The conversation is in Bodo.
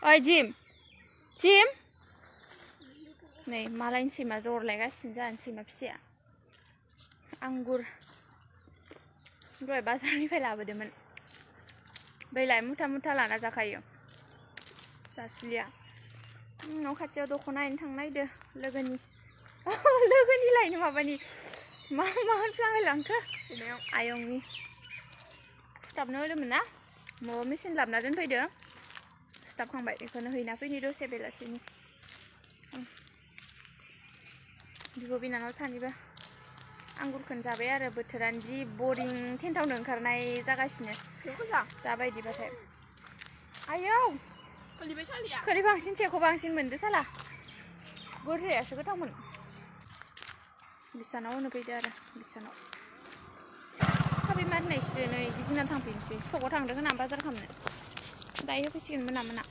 ओइ जिम जिम नै मालायनि सैमा जरलायगासिनो जाहानि सैमा फिसाया आंगुर दहाय बाजारनिफ्राय लाबोदोंमोन बैलाय मुथा मुथा लाना जाखायो जासुलिया न' खाथियाव दख'ना नायनो थांनो नायदो लोगोनि लायनो माबानि मा होनफ्लांलायलांखो आयंनि सिथाबनो होदोंमोन ना न'आव मेचिन लाबोना दोनफैदो सिथाबखांबाय बेखौनो हैना फैनि दसे बेलासिनि बिब' बिनानाव सानैबो आंगुरखौनो जाबाय आरो बोथोरानो जि बरिं टेन्टावनो ओंखारनाय जागासिनो दाबायदिबाथाय आयौ खोलि बांसिन सेखौ बांसिन मोनदो साला गोरलैयासो गोथावमोन बिसानाव होनो फैदो आरो बिसानाव साबि मारिनायसो नै गिदिंना थांफिनसै सकआव थांदों होना बाजार खालामनो दायो होफैसिगोन मोना